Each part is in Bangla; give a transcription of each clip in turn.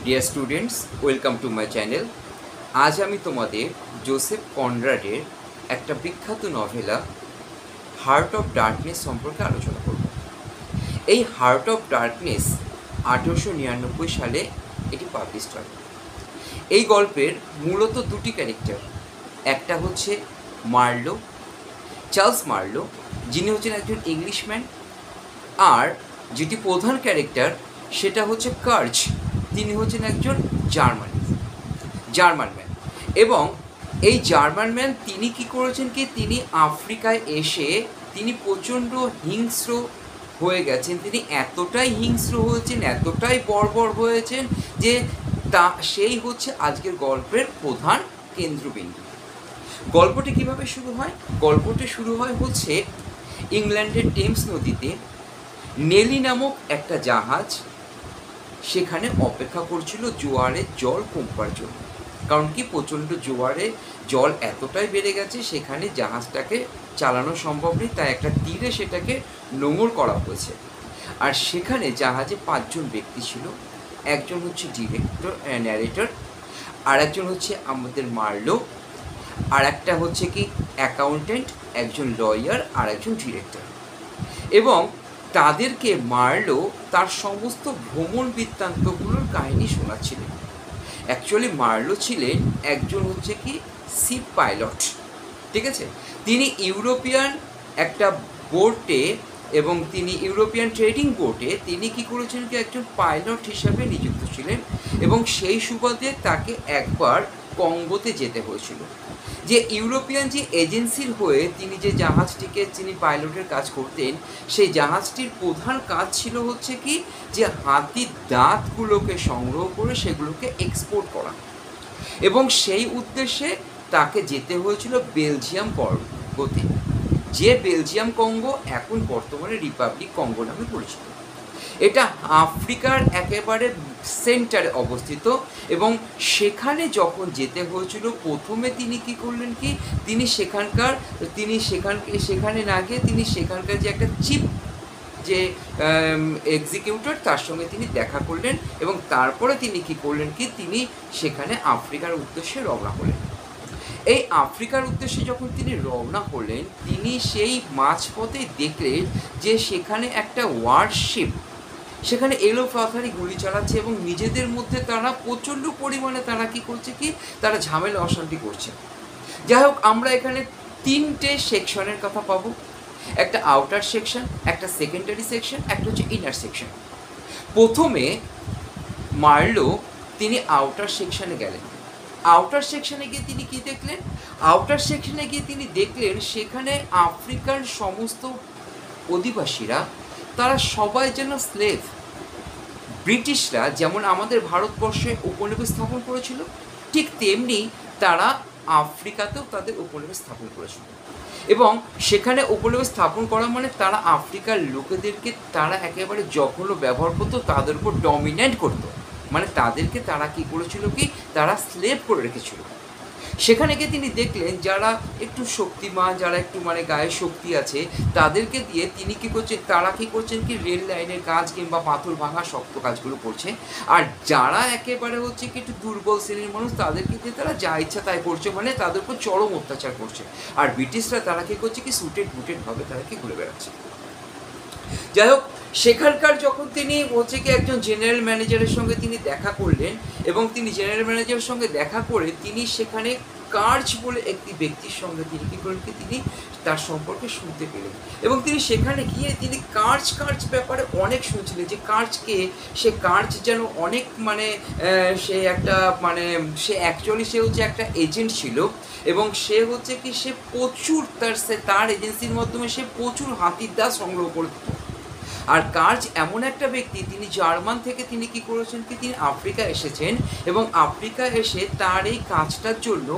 Dear students, welcome to my channel. আজ আমি তোমাদের জোসেফ কনরাডের একটা বিখ্যাত নভেলা হার্ট অফ ডার্কনেস সম্পর্কে আলোচনা করব। এই হার্ট অফ ডার্কনেস 1899 সালে এটি পাবলিশড হয়। এই গল্পের মূলত দুটি ক্যারেক্টার, একটা হচ্ছে মার্লো, চার্লস মার্লো, যিনি হচ্ছেন একজন ইংলিশম্যান, আর যেটি প্রধান ক্যারেক্টার সেটা হচ্ছে কার্চ, তিনি হচ্ছেন একজন জার্মান ম্যান। এবং এই জার্মান ম্যান তিনি কি করেছেন কি, তিনি আফ্রিকায় এসে তিনি প্রচণ্ড হিংস্র হয়ে গেছেন। তিনি এতটাই হিংস্র হয়েছেন, এতটাই বর্বর হয়েছেন যে সেই হচ্ছে আজকের গল্পের প্রধান কেন্দ্রবিন্দু। গল্পটি কিভাবে শুরু হয়? গল্পটি শুরু হয় হচ্ছে ইংল্যান্ডের টেমস নদীতে নেলি নামক একটা জাহাজ সেখানে অপেক্ষা করছিল জোয়ারের জল কমবার জন্য। কারণ কি, প্রচণ্ড জোয়ারে জল এতটাই বেড়ে গেছে, সেখানে জাহাজটাকে চালানো সম্ভব নেই, তাই একটা তীরে সেটাকে নোঙর করা হয়েছে। আর সেখানে জাহাজে 5 জন ব্যক্তি ছিল। একজন হচ্ছে ন্যারেটর, আর একজন হচ্ছে আমাদের মার্লো, আর একটা হচ্ছে কি অ্যাকাউন্টেন্ট, একজন লয়ার, আর একজন ডিরেক্টর। এবং তাদেরকে মার্লো তার সমস্ত ভ্রমণ বৃত্তান্তগুলোর কাহিনী শোনাচ্ছিলেন। অ্যাকচুয়ালি মার্লো ছিলেন একজন হচ্ছে কি শিপ পাইলট, ঠিক আছে। তিনি ইউরোপিয়ান একটা বোটে এবং তিনি ইউরোপিয়ান ট্রেডিং বোটে তিনি কি করেছেন কি একজন পাইলট হিসাবে নিযুক্ত ছিলেন। এবং সেই সুবাদে তাকে একবার কঙ্গোতে যেতে হয়েছিল। যে ইউরোপিয়ান যে এজেন্সির হয়ে তিনি যে জাহাজটিকে যিনি পাইলটের কাজ করতেন, সেই জাহাজটির প্রধান কাজ ছিল হচ্ছে কি যে হাতির দাঁতগুলোকে সংগ্রহ করে সেগুলোকে এক্সপোর্ট করা। এবং সেই উদ্দেশ্যে তাকে যেতে হয়েছিল বেলজিয়াম কঙ্গোতে, যে বেলজিয়াম কঙ্গো এখন বর্তমানে রিপাবলিক কঙ্গো নামে পরিচিত। এটা আফ্রিকার একেবারে সেন্টারে অবস্থিত। এবং সেখানে যখন যেতে হয়েছিল, প্রথমে তিনি কি করলেন কি, সেখানে না গিয়ে তিনি সেখানকার যে একটা চিফ যে এক্সিকিউটর তার সঙ্গে তিনি দেখা করলেন। এবং তারপরে তিনি কি করলেন কি, তিনি সেখানে আফ্রিকার উদ্দেশ্যে রওনা হলেন। এই আফ্রিকার উদ্দেশ্যে যখন তিনি রওনা হলেন, তিনি সেই মাঝপথে দেখলেন যে সেখানে একটা ওয়ারশিপ সেখানে এলোপাথারি গুলি চালাচ্ছে এবং নিজেদের মধ্যে তারা প্রচণ্ড পরিমাণে তারা কি করছে কি, তারা ঝামেলা অশান্তি করছে। যাই হোক, আমরা এখানে 3টে সেকশনের কথা পাবো। একটা আউটার সেকশন, একটা সেকেন্ডারি সেকশন, একটা হচ্ছে ইনার সেকশন। প্রথমে মার্লো তিনি আউটার সেকশনে গেলেন। আউটার সেকশনে গিয়ে তিনি কি দেখলেন? আউটার সেকশনে গিয়ে তিনি দেখলেন সেখানে আফ্রিকার সমস্ত অধিবাসীরা তারা সবাই যেন স্লেভ। ব্রিটিশরা যেমন আমাদের ভারতবর্ষে উপনিবেশ স্থাপন করেছিল, ঠিক তেমনি তারা আফ্রিকাতেও তাদের উপনিবেশ স্থাপন করেছিল। এবং সেখানে উপনিবেশ স্থাপন করা মানে তারা আফ্রিকার লোকেদেরকে তারা একেবারে জঘন্য ব্যবহার করতো, তাদের উপর ডমিনেট করতো। মানে তাদেরকে তারা কি করেছিল কি, তারা স্লেভ করে রেখেছিল। সেখানে গিয়ে তিনি দেখলেন যারা একটু শক্তিমান, যারা একটু মানে গায়ে শক্তি আছে, তাদেরকে দিয়ে তিনি কী করছেন, তারা কী করছেন কি রেল লাইনের কাজ কিংবা পাথর ভাঙা শক্ত কাজগুলো করছে। আর যারা একেবারে হচ্ছে কি একটু দুর্বল শ্রেণীর মানুষ, তাদেরকে দিয়ে তারা যা ইচ্ছা তাই করছে, মানে তাদের উপর চরম অত্যাচার করছে। আর ব্রিটিশরা তারা কী করছে কি সুটেড বুটেডভাবে তারা কি ঘুরে বেড়াচ্ছে। যাই হোক, সেখানকার যখন তিনি হচ্ছে কি একজন জেনারেল ম্যানেজারের সঙ্গে তিনি দেখা করলেন, এবং তিনি জেনারেল ম্যানেজারের সঙ্গে দেখা করে তিনি সেখানে কার্চ বলে একটি ব্যক্তির সঙ্গে তিনি কী করলেন কি, তিনি তার সম্পর্কে শুনতে পেলেন। এবং তিনি সেখানে গিয়ে তিনি কার্চ ব্যাপারে অনেক শুনছিলেন, যে কার্চকে, সে কার্চ যেন অনেক মানে সে একটা মানে সে অ্যাকচুয়ালি সে হচ্ছে একটা এজেন্ট ছিল। এবং সে হচ্ছে কি সে প্রচুর তার এজেন্সির মাধ্যমে সে প্রচুর হাতির দাঁত সংগ্রহ করত। আর কার্চ এমন একটা ব্যক্তি, তিনি জার্মান থেকে তিনি কি করেছেন কি, তিনি আফ্রিকা এসেছেন। এবং আফ্রিকা এসে তার এই কাজটার জন্য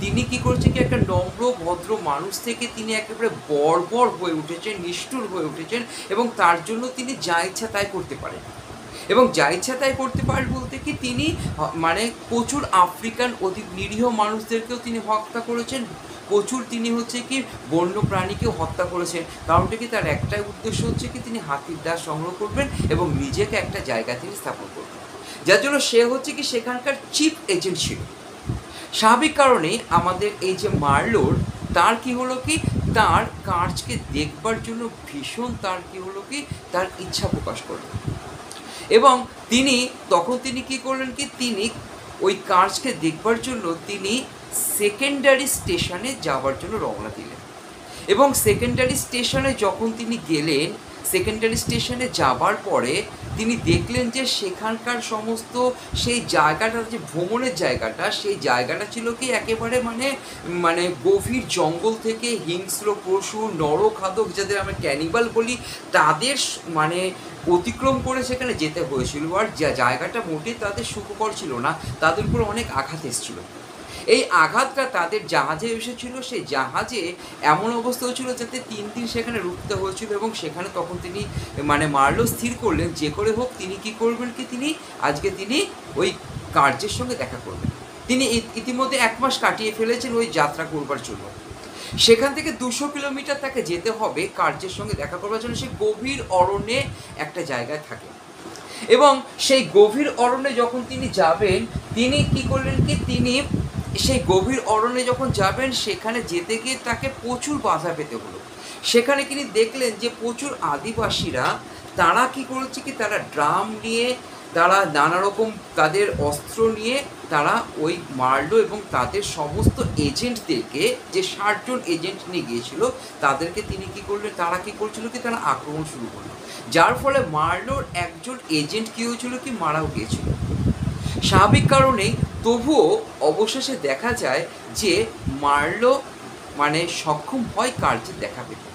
তিনি কি করেছেন কি, একটা নম্র ভদ্র মানুষ থেকে তিনি একেবারে বর্বর হয়ে উঠেছেন, নিষ্ঠুর হয়ে উঠেছেন। এবং তার জন্য তিনি যা ইচ্ছা তাই করতে পারেন। এবং যা ইচ্ছা তাই করতে পারেন বলতে কি, তিনি মানে প্রচুর আফ্রিকান অতি নিরীহ মানুষদেরকেও তিনি হত্যা করেছেন, প্রচুর তিনি হচ্ছে কি বন্য প্রাণীকেও হত্যা করেছেন। কারণটা কি, তার একটাই উদ্দেশ্য হচ্ছে কি তিনি হাতির দাঁত সংগ্রহ করবেন এবং নিজেকে একটা জায়গা তিনি স্থাপন করবেন। যার জন্য সে হচ্ছে কি সেখানকার চিফ এজেন্ট ছিল। স্বাভাবিক কারণে আমাদের এই যে মার্লোর তার কি হলো কি তার কার্জকে দেখবার জন্য ভীষণ তার কি হলো কি তার ইচ্ছা প্রকাশ করলো, এবং তিনি কি করলেন কি তিনি ওই কার্জকে দেখবার জন্য তিনি সেকেন্ডারি স্টেশনে যাওয়ার জন্য রওনা দিলেন। এবং সেকেন্ডারি স্টেশনে যখন তিনি গেলেন, সেকেন্ডারি স্টেশনে যাবার পরে তিনি দেখলেন যে সেখানকার সমস্ত সেই জায়গাটা, যে ভ্রমণের জায়গাটা, সেই জায়গাটা ছিল কি একেবারে মানে গভীর জঙ্গল থেকে হিংস্র পশু, নরখাদক যাদের আমরা ক্যানিবাল বলি, তাদের মানে অতিক্রম করে সেখানে যেতে হয়েছিল। আর জায়গাটা মোটেই তাদের সুখকর ছিল না, তাদের উপর অনেক আঘাত এসেছিল। এই আঘাতটা তাদের জাহাজে এসেছিল, সেই জাহাজে এমন অবস্থা হয়েছিল যাতে 3 দিন সেখানে রুখতে হয়েছিল। এবং সেখানে তখন তিনি মানে মার্লো স্থির করলেন যে করে হোক তিনি কি করবেন কি তিনি ওই কার্জের সঙ্গে দেখা করবেন। তিনি ইতিমধ্যে 1 মাস কাটিয়ে ফেলেছেন ওই যাত্রা করবার জন্য। সেখান থেকে 200 কিলোমিটার তাকে যেতে হবে কার্জের সঙ্গে দেখা করবার জন্য। সে গভীর অরণ্যে একটা জায়গায় থাকে, এবং সেই গভীর অরণ্যে যখন তিনি যাবেন, তিনি কি করলেন কি তিনি সেই গভীর অরণ্যে যখন যাবেন সেখানে যেতে গিয়ে তাকে প্রচুর বাধা পেতে হলো। সেখানে তিনি দেখলেন যে প্রচুর আদিবাসীরা তারা কি করেছে কি তারা ড্রাম নিয়ে, তারা নানা রকম তাদের অস্ত্র নিয়ে তারা ওই মার্লো এবং তাদের সমস্ত এজেন্টদেরকে, যে 60 জন এজেন্ট নিয়ে গিয়েছিল তাদেরকে তিনি কি করলেন, তারা কি করছিল কি তারা আক্রমণ শুরু করলো। যার ফলে মার্লোর একজন এজেন্ট কি হয়েছিল কি মারাও গিয়েছিল। স্বাভাবিক কারণেই তবুও অবশেষে দেখা যায় যে মার্লো মানে সক্ষম হয় কার্জের দেখা পেতে,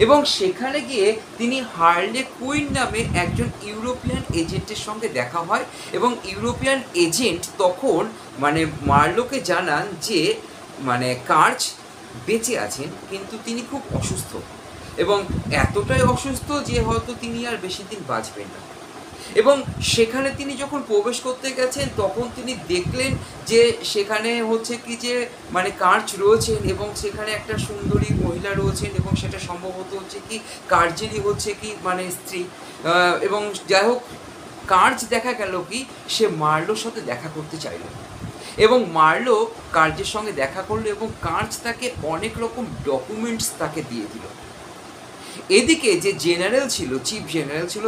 এবং সেখানে গিয়ে তিনি হার্লে কুইন নামে একজন ইউরোপিয়ান এজেন্টের সঙ্গে দেখা হয়। এবং ইউরোপিয়ান এজেন্ট তখন মানে মার্লোকে জানান যে মানে কার্জ বেঁচে আছেন, কিন্তু তিনি খুব অসুস্থ, এবং এতটাই অসুস্থ যে হয়তো তিনি আর বেশি দিন বাঁচবেন না। এবং সেখানে তিনি যখন প্রবেশ করতে গেছেন তখন তিনি দেখলেন যে সেখানে হচ্ছে কি যে মানে কার্জ রয়েছেন, এবং সেখানে একটা সুন্দরী মহিলা রয়েছেন, এবং সেটা সম্ভবত হচ্ছে কি কার্জেরই হচ্ছে কি মানে স্ত্রী। এবং যাই হোক, কার্জ দেখা গেল কি সে মার্লোর সাথে দেখা করতে চাইল, এবং মার্লো কার্জের সঙ্গে দেখা করলো, এবং কার্জ তাকে অনেক রকম ডকুমেন্টস তাকে দিয়ে দিল। এদিকে যে জেনারেল ছিল, চিফ জেনারেল ছিল,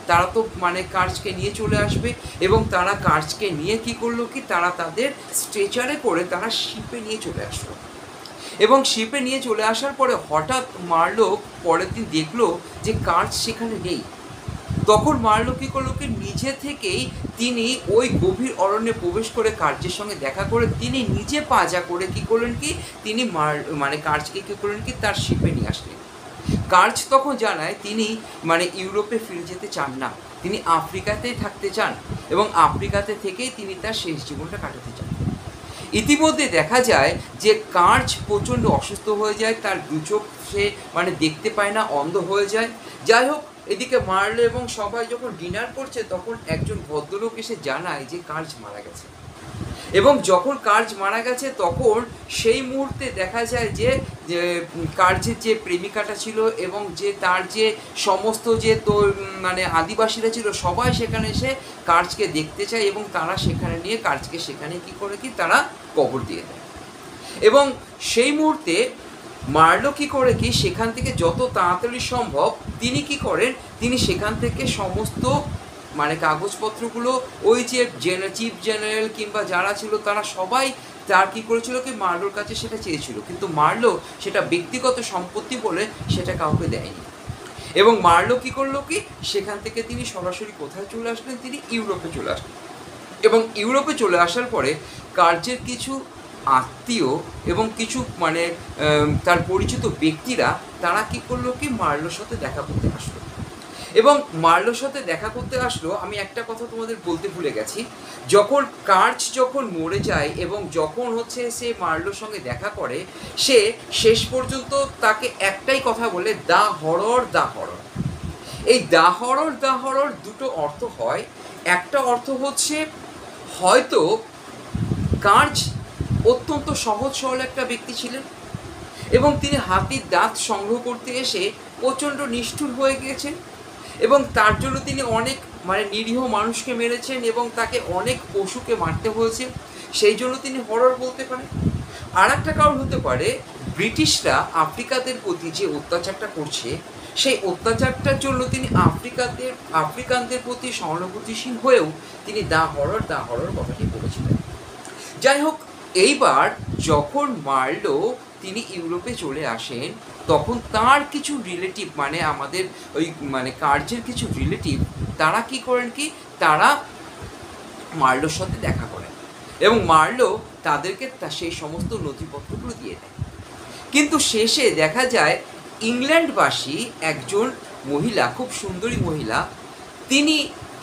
তারা তো মানে কার্জকে নিয়ে চলে আসবে, এবং তারা কার্জকে নিয়ে কি করলো কি তারা তাদের স্ট্রেচারে করে তারা শিপে নিয়ে চলে আসলো। এবং শিপে নিয়ে চলে আসার পরে হঠাৎ মার্লো পরের দিন দেখলো যে কার্জ সেখানে নেই। তখন মার্লো কী করলো কি নিজে থেকেই তিনি ওই গভীর অরণ্যে প্রবেশ করে কার্জের সঙ্গে দেখা করে তিনি নিজে পাজা করে কী করলেন কি তিনি মানে কার্জকে কী করলেন কি তার শিপে নিয়ে আসলেন। কার্জ তখন জানায় তিনি মানে ইউরোপে ফিরে যেতে চান না, তিনি আফ্রিকাতেই থাকতে চান, এবং আফ্রিকাতে থেকেই তিনি তার শেষ জীবনটা কাটাতে চান। ইতিমধ্যে দেখা যায় যে কার্জ প্রচণ্ড অসুস্থ হয়ে যায়, তার 2 চোখ সে মানে দেখতে পায় না, অন্ধ হয়ে যায়। যাই হোক, এদিকে মার্লো এবং সবাই যখন ডিনার করছে তখন একজন ভদ্রলোক এসে জানায় যে কার্জ মারা গেছে। এবং যখন কার্জ মারা গেছে তখন সেই মুহূর্তে দেখা যায় যে কার্জের যে প্রেমিকাটা ছিল এবং যে তার যে সমস্ত যে মানে আদিবাসীরা ছিল সবাই সেখানে এসে কার্জকে দেখতে চায়, এবং তারা সেখানে নিয়ে কার্জকে সেখানে কি করে কি তারা কবর দিয়ে দেয়। এবং সেই মুহূর্তে মার্লো কি করে কি সেখান থেকে যত তাড়াতাড়ি সম্ভব তিনি কি করেন, তিনি সেখান থেকে সমস্ত মানে কাগজপত্রগুলো ওই যে চিফ জেনারেল কিংবা যারা ছিল তারা সবাই তার কী করেছিল কি মার্লোর কাছে সেটা চেয়েছিল, কিন্তু মার্লো সেটা ব্যক্তিগত সম্পত্তি বলে সেটা কাউকে দেয়নি। এবং মার্লো কী করলো কি সেখান থেকে তিনি সরাসরি কোথায় চলে আসলেন, তিনি ইউরোপে চলে আসলেন। এবং ইউরোপে চলে আসার পরে কার্জের কিছু আত্মীয় এবং কিছু মানে তার পরিচিত ব্যক্তিরা তারা কী করলো কি মার্লোর সাথে দেখা করতে আসলো। এবং মার্লোর সাথে দেখা করতে আসলো, আমি একটা কথা তোমাদের বলতে ভুলে গেছি, যখন কার্জ যখন মরে যায় এবং যখন হচ্ছে সে মার্লোর সঙ্গে দেখা করে, সে শেষ পর্যন্ত তাকে একটাই কথা বলে, দ্য হরর দ্য হরর। এই দ্য হরর 2টো অর্থ হয়। একটা অর্থ হচ্ছে হয়তো কার্জ অত্যন্ত সহজ সরল একটা ব্যক্তি ছিলেন এবং তিনি হাতির দাঁত সংগ্রহ করতে এসে প্রচণ্ড নিষ্ঠুর হয়ে গিয়েছেন, এবং তার জন্য তিনি অনেক মানে নিরীহ মানুষকে মেরেছেন এবং তাকে অনেক পশুকে মারতে হয়েছে, সেই জন্য তিনি হরর বলতে পারেন। আর একটা কারণ হতে পারে ব্রিটিশরা আফ্রিকাদের প্রতি যে অত্যাচারটা করছে, সেই অত্যাচারটার জন্য তিনি আফ্রিকানদের প্রতি সহানুভূতিশীল হয়েও তিনি দ্য হরর কথাটি বলেছিলেন। যাই হোক, এইবার যখন মার্লো তিনি ইউরোপে চলে আসেন, তখন তার কিছু রিলেটিভ, মানে আমাদের ওই মানে কার্জের কিছু রিলেটিভ, তারা কি করেন কি, তারা মার্লোর সাথে দেখা করেন এবং মার্লো তাদেরকে সেই সমস্ত নথিপত্রগুলো দিয়ে দেয়। কিন্তু শেষে দেখা যায় ইংল্যান্ডবাসী একজন মহিলা, খুব সুন্দরী মহিলা, তিনি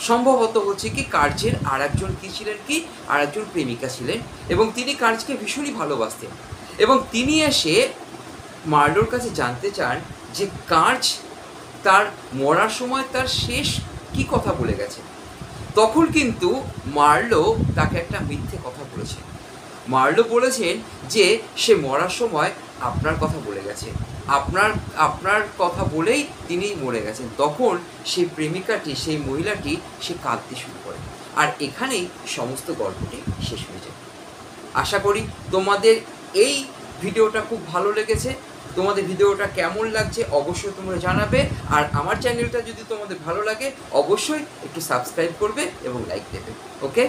সম্ভবত হচ্ছে কি কার্জের আর একজন কী ছিলেন কি, আর একজন প্রেমিকা ছিলেন, এবং তিনি কার্জকে ভীষণই ভালোবাসতেন। এবং তিনি এসে মার্লোর কাছে জানতে চান যে কার্জ তার মরার সময় তার শেষ কি কথা বলে গেছে। তখন কিন্তু মার্লো তাকে একটা মিথ্যে কথা বলেছেন। মার্লো বলেছেন যে সে মরার সময় আপনার কথা বলে গেছে, আপনার কথা বলেই তিনি মরে গেছেন। তখন সেই প্রেমিকাটি, সেই মহিলাটি, সে কাঁদতে শুরু করে। আর এখানেই সমস্ত গল্পটি শেষ হয়ে যায়। আশা করি তোমাদের এই ভিডিওটা খুব ভালো লেগেছে। তোমাদের ভিডিওটা কেমন লাগছে অবশ্যই তোমরা জানাবে। আর আমার চ্যানেলটা যদি তোমাদের ভালো লাগে অবশ্যই একটু সাবস্ক্রাইব করবে এবং লাইক দেবে। ওকে।